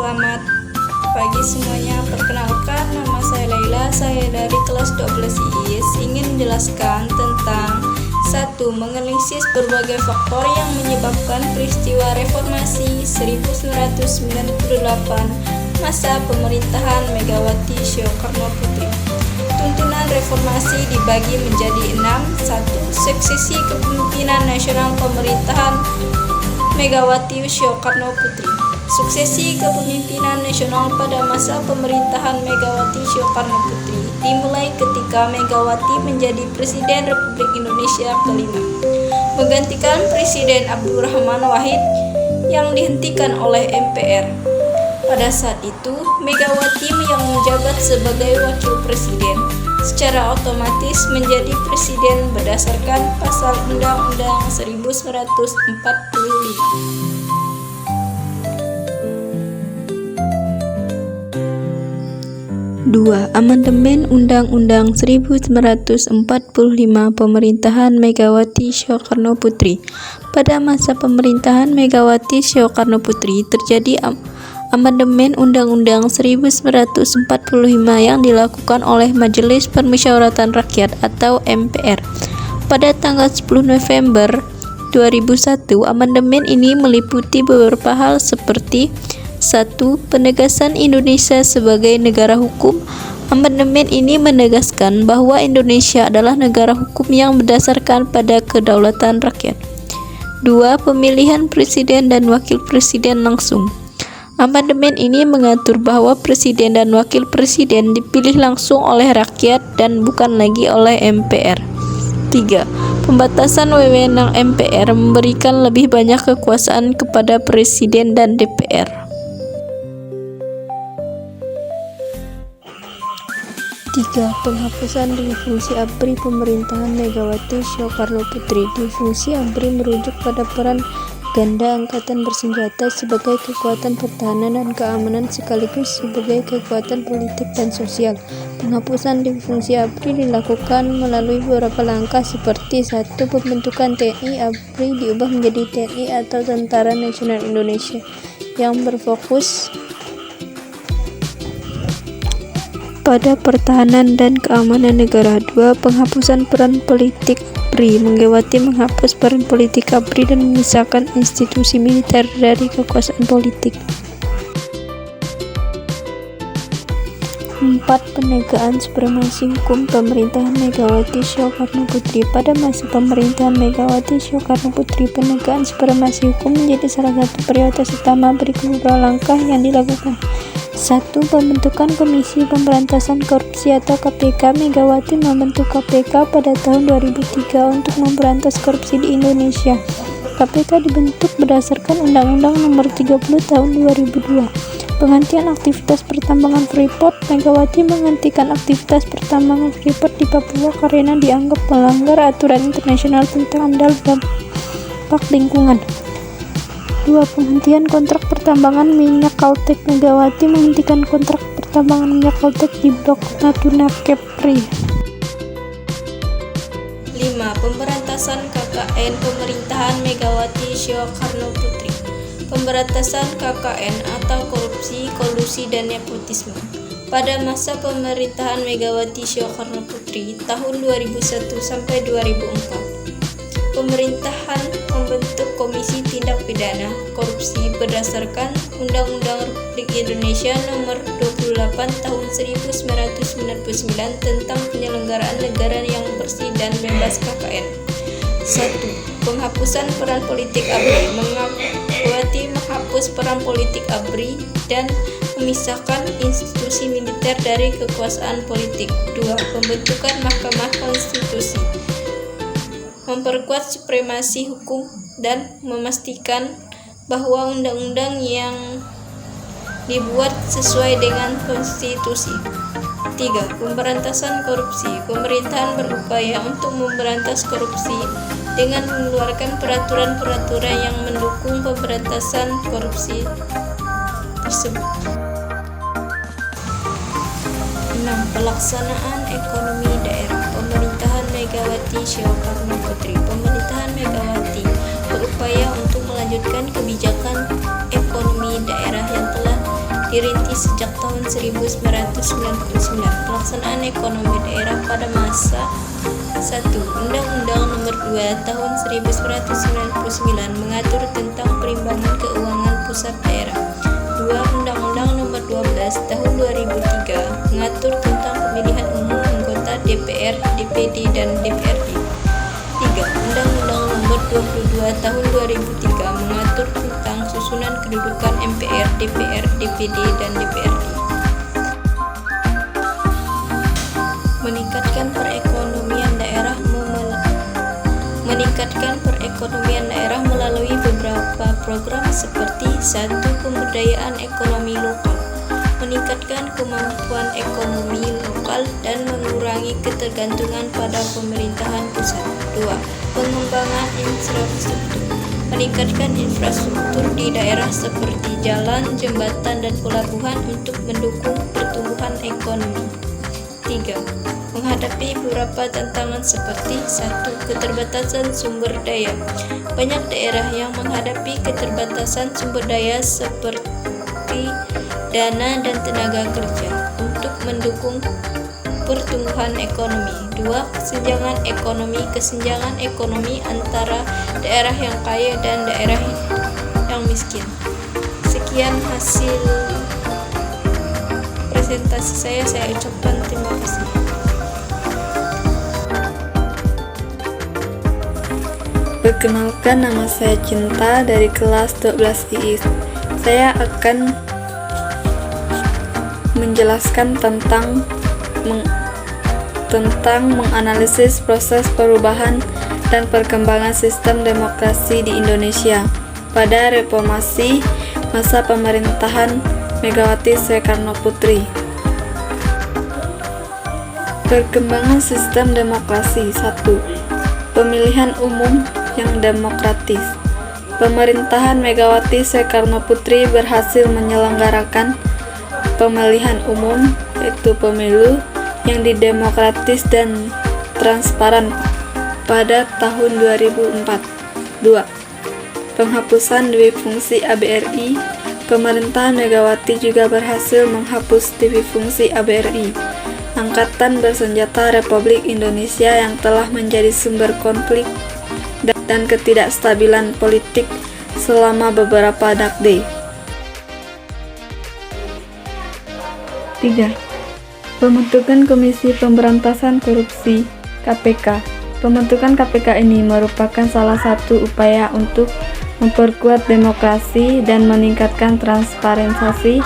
Selamat pagi semuanya. Perkenalkan, nama saya Laila. Saya dari kelas 12 IIS ingin menjelaskan tentang 1. Menganalisis berbagai faktor yang menyebabkan peristiwa reformasi 1998 masa pemerintahan Megawati Soekarno Putri. Tuntunan reformasi dibagi menjadi 6. 1. Suksesi kepemimpinan nasional pemerintahan Megawati Soekarno Putri. Suksesi kepemimpinan nasional pada masa pemerintahan Megawati Soekarno Putri dimulai ketika Megawati menjadi Presiden Republik Indonesia kelima, menggantikan Presiden Abdurrahman Wahid yang dihentikan oleh MPR. Pada saat itu, Megawati yang menjabat sebagai Wakil Presiden secara otomatis menjadi Presiden berdasarkan Pasal Undang-Undang 1945. 2. Amandemen Undang-Undang 1945 Pemerintahan Megawati Soekarno Putri. Pada masa pemerintahan Megawati Soekarno Putri terjadi amandemen Undang-Undang 1945 yang dilakukan oleh Majelis Permusyawaratan Rakyat atau MPR. Pada tanggal 10 November 2001, amandemen ini meliputi beberapa hal seperti 1. Penegasan Indonesia sebagai negara hukum. Amandemen ini menegaskan bahwa Indonesia adalah negara hukum yang berdasarkan pada kedaulatan rakyat. 2. Pemilihan presiden dan wakil presiden langsung. Amandemen ini mengatur bahwa presiden dan wakil presiden dipilih langsung oleh rakyat dan bukan lagi oleh MPR. 3. Pembatasan wewenang MPR memberikan lebih banyak kekuasaan kepada presiden dan DPR. 3. Penghapusan difungsi ABRI pemerintahan Megawati Soekarno Putri. Difungsi ABRI merujuk pada peran ganda angkatan bersenjata sebagai kekuatan pertahanan dan keamanan sekaligus sebagai kekuatan politik dan sosial. Penghapusan difungsi ABRI dilakukan melalui beberapa langkah seperti 1. Pembentukan TNI ABRI diubah menjadi TNI atau Tentara Nasional Indonesia yang berfokus pada pertahanan dan keamanan negara. 2. Penghapusan peran politik ABRI. Megawati menghapus peran politik ABRI dan memisahkan institusi militer dari kekuasaan politik. 4. Penegakan supremasi hukum pemerintahan Megawati Soekarno Putri. Pada masa pemerintahan Megawati Soekarno Putri, penegakan supremasi hukum menjadi salah satu prioritas utama. Berikut beberapa langkah yang dilakukan. 1. Pembentukan Komisi Pemberantasan Korupsi atau KPK. Megawati membentuk KPK pada tahun 2003 untuk memberantas korupsi di Indonesia. KPK dibentuk berdasarkan Undang-Undang Nomor 30 Tahun 2002. Penggantian aktivitas pertambangan Freeport. Megawati menghentikan aktivitas pertambangan Freeport di Papua karena dianggap melanggar aturan internasional tentang amdal dampak lingkungan. 2. Penghentian kontrak pertambangan minyak Caltex. Megawati menghentikan kontrak pertambangan minyak Caltex di Blok Natuna Kepri. 5. Pemberantasan KKN pemerintahan Megawati Soekarno Putri. Pemberantasan KKN atau korupsi, kolusi, dan nepotisme. Pada masa pemerintahan Megawati Soekarno Putri tahun 2001 sampai 2004, pemerintahan membentuk Komisi Tindak Pidana Korupsi berdasarkan Undang-Undang Republik Indonesia Nomor 28 Tahun 1999 tentang penyelenggaraan negara yang bersih dan bebas KKN. 1. Penghapusan peran politik ABRI. Megawati menghapus peran politik ABRI dan memisahkan institusi militer dari kekuasaan politik. 2. Pembentukan Mahkamah Konstitusi. Memperkuat supremasi hukum dan memastikan bahwa undang-undang yang dibuat sesuai dengan konstitusi. 3. Pemberantasan korupsi. Pemerintahan berupaya untuk memberantas korupsi dengan mengeluarkan peraturan-peraturan yang mendukung pemberantasan korupsi tersebut. 6. Pelaksanaan ekonomi daerah. Pemerintahan Megawati Soekarno Putri. Pemerintahan Megawati berupaya untuk melanjutkan kebijakan ekonomi daerah yang telah sejak tahun 1999. Pelaksanaan ekonomi daerah pada masa 1. Undang-Undang Nomor 2 Tahun 1999 mengatur tentang perimbangan keuangan pusat daerah. 2. Undang-Undang Nomor 12 Tahun 2003 mengatur tentang pemilihan umum anggota DPR, DPD, dan DPRD. 3. Undang-Undang Nomor 22 Tahun 2003 mengatur tentang susunan kedudukan MPR, DPR, DPD, dan DPRD. Meningkatkan perekonomian daerah melalui beberapa program seperti 1. Pemberdayaan ekonomi lokal, meningkatkan kemampuan ekonomi lokal dan mengurangi ketergantungan pada pemerintahan pusat. 2. Pengembangan infrastruktur, meningkatkan infrastruktur di daerah seperti jalan, jembatan, dan pelabuhan untuk mendukung pertumbuhan ekonomi. 3. Menghadapi beberapa tantangan seperti 1. Keterbatasan sumber daya. Banyak daerah yang menghadapi keterbatasan sumber daya seperti dana dan tenaga kerja untuk mendukung pertumbuhan ekonomi. 2. Kesenjangan ekonomi antara daerah yang kaya dan daerah yang miskin. Sekian hasil presentasi saya ucapkan terima kasih. Perkenalkan, nama saya Cinta dari kelas 12 IIS. Saya akan menjelaskan tentang menganalisis proses perubahan dan perkembangan sistem demokrasi di Indonesia pada reformasi masa pemerintahan Megawati Soekarno Putri. Perkembangan sistem demokrasi. 1. Pemilihan umum yang demokratis. Pemerintahan Megawati Soekarno Putri berhasil menyelenggarakan pemilihan umum, yaitu pemilu yang didemokratis dan transparan pada tahun 2004. 2. Penghapusan dwifungsi ABRI. Pemerintahan Megawati juga berhasil menghapus dwifungsi ABRI, Angkatan Bersenjata Republik Indonesia, yang telah menjadi sumber konflik dan ketidakstabilan politik selama beberapa dekade. 3. Pembentukan Komisi Pemberantasan Korupsi (KPK). Pembentukan KPK ini merupakan salah satu upaya untuk memperkuat demokrasi dan meningkatkan transparansi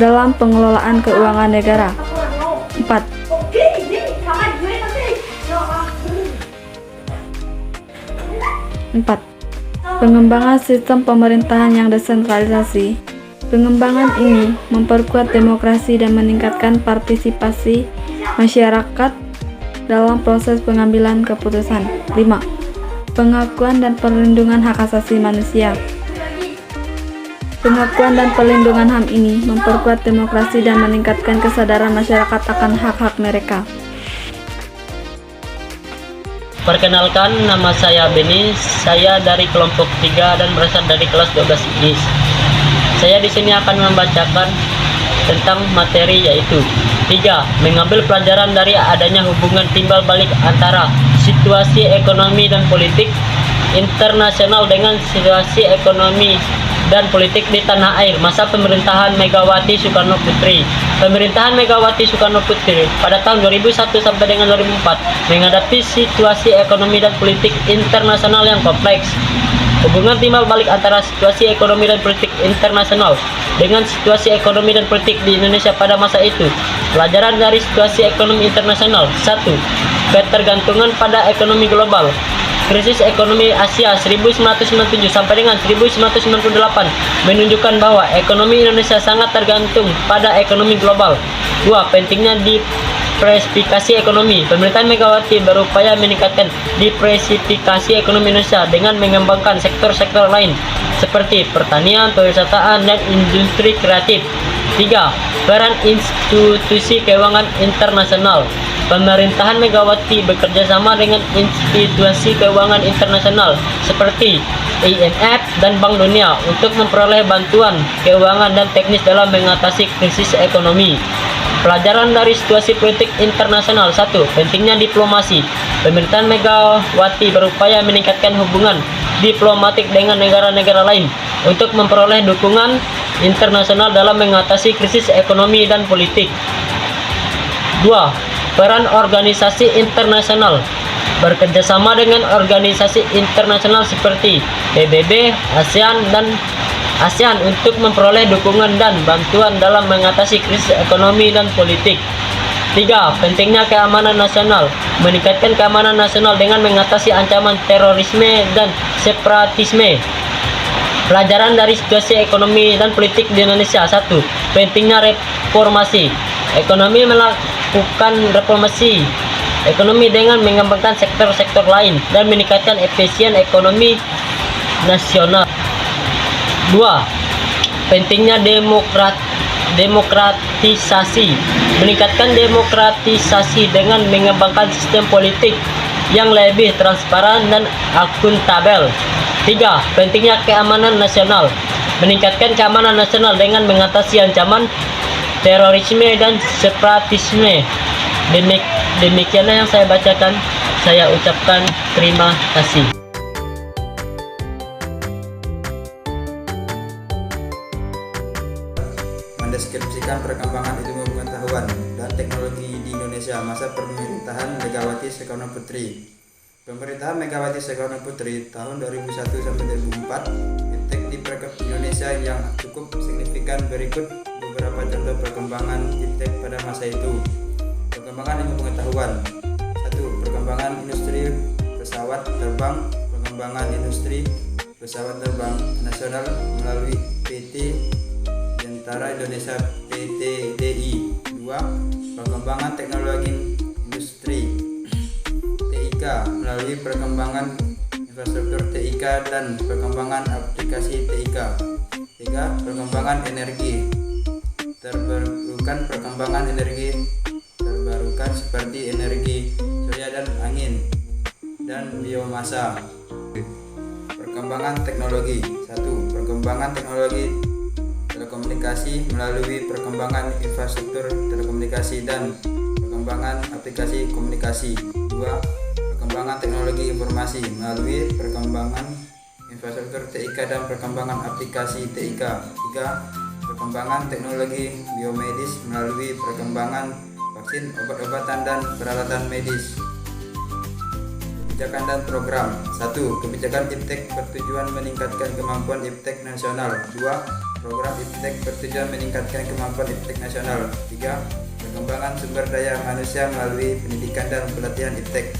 dalam pengelolaan keuangan negara. 4. Pengembangan sistem pemerintahan yang desentralisasi. Pengembangan ini memperkuat demokrasi dan meningkatkan partisipasi masyarakat dalam proses pengambilan keputusan. 5. Pengakuan dan perlindungan hak asasi manusia. Pengakuan dan perlindungan HAM ini memperkuat demokrasi dan meningkatkan kesadaran masyarakat akan hak-hak mereka. Perkenalkan, nama saya Beni. Saya dari kelompok 3 dan berasal dari kelas 12 IIS. Saya di sini akan membacakan tentang materi, yaitu 3. Mengambil pelajaran dari adanya hubungan timbal balik antara situasi ekonomi dan politik internasional dengan situasi ekonomi dan politik di tanah air masa pemerintahan Megawati Soekarno Putri. Pemerintahan Megawati Soekarno Putri pada tahun 2001 sampai dengan 2004 menghadapi situasi ekonomi dan politik internasional yang kompleks. Hubungan timbal balik antara situasi ekonomi dan politik internasional dengan situasi ekonomi dan politik di Indonesia pada masa itu. Pelajaran dari situasi ekonomi internasional. 1. Ketergantungan pada ekonomi global. Krisis ekonomi Asia 1997 sampai dengan 1998 menunjukkan bahwa ekonomi Indonesia sangat tergantung pada ekonomi global. 2. Pentingnya diversifikasi ekonomi. Pemerintahan Megawati berupaya meningkatkan diversifikasi ekonomi Indonesia dengan mengembangkan sektor-sektor lain seperti pertanian, pariwisata, dan industri kreatif. 3. Peran institusi keuangan internasional. Pemerintahan Megawati bekerja sama dengan institusi keuangan internasional seperti IMF dan Bank Dunia untuk memperoleh bantuan keuangan dan teknis dalam mengatasi krisis ekonomi. Pelajaran dari situasi politik internasional. 1. Pentingnya diplomasi. Pemerintahan Megawati berupaya meningkatkan hubungan diplomatik dengan negara-negara lain untuk memperoleh dukungan internasional dalam mengatasi krisis ekonomi dan politik. 2. Peran organisasi internasional. Bekerjasama dengan organisasi internasional seperti PBB, ASEAN untuk memperoleh dukungan dan bantuan dalam mengatasi krisis ekonomi dan politik. 3. Pentingnya keamanan nasional. Meningkatkan keamanan nasional dengan mengatasi ancaman terorisme dan separatisme. Pelajaran dari situasi ekonomi dan politik di Indonesia. 1. Pentingnya reformasi. Ekonomi melakukan reformasi ekonomi dengan mengembangkan sektor-sektor lain dan meningkatkan efisien ekonomi nasional. 2. Pentingnya demokratisasi. Meningkatkan demokratisasi dengan mengembangkan sistem politik yang lebih transparan dan akuntabel. 3. Pentingnya keamanan nasional. Meningkatkan keamanan nasional dengan mengatasi ancaman terorisme dan separatisme. Demikianlah yang saya bacakan. Saya ucapkan terima kasih. Mendeskripsikan perkembangan ilmu pengetahuan dan teknologi di Indonesia masa pemerintahan Megawati Soekarno Putri. Pemerintahan Megawati Soekarno Putri tahun 2001 sampai 2004, iptek di Indonesia yang cukup signifikan. Berikut beberapa contoh perkembangan iptek pada masa itu. Perkembangan ilmu pengetahuan. 1. Perkembangan industri pesawat terbang. Pengembangan industri pesawat terbang nasional melalui PT Tentara Indonesia PTDI. 2. Perkembangan teknologi industri TIK melalui perkembangan infrastruktur TIK dan perkembangan aplikasi TIK. 3. Perkembangan energi terbarukan. Perkembangan energi terbarukan seperti energi surya dan angin dan biomasa. Perkembangan teknologi. 1. Perkembangan teknologi telekomunikasi melalui perkembangan infrastruktur telekomunikasi dan perkembangan aplikasi komunikasi. 2. Perkembangan teknologi informasi melalui perkembangan infrastruktur TIK dan perkembangan aplikasi TIK. 3. Perkembangan teknologi biomedis melalui perkembangan vaksin, obat-obatan, dan peralatan medis. Kebijakan dan program. 1. Kebijakan iptek bertujuan meningkatkan kemampuan iptek nasional. 2. Program iptek bertujuan meningkatkan kemampuan iptek nasional. 3. Perkembangan sumber daya manusia melalui pendidikan dan pelatihan iptek.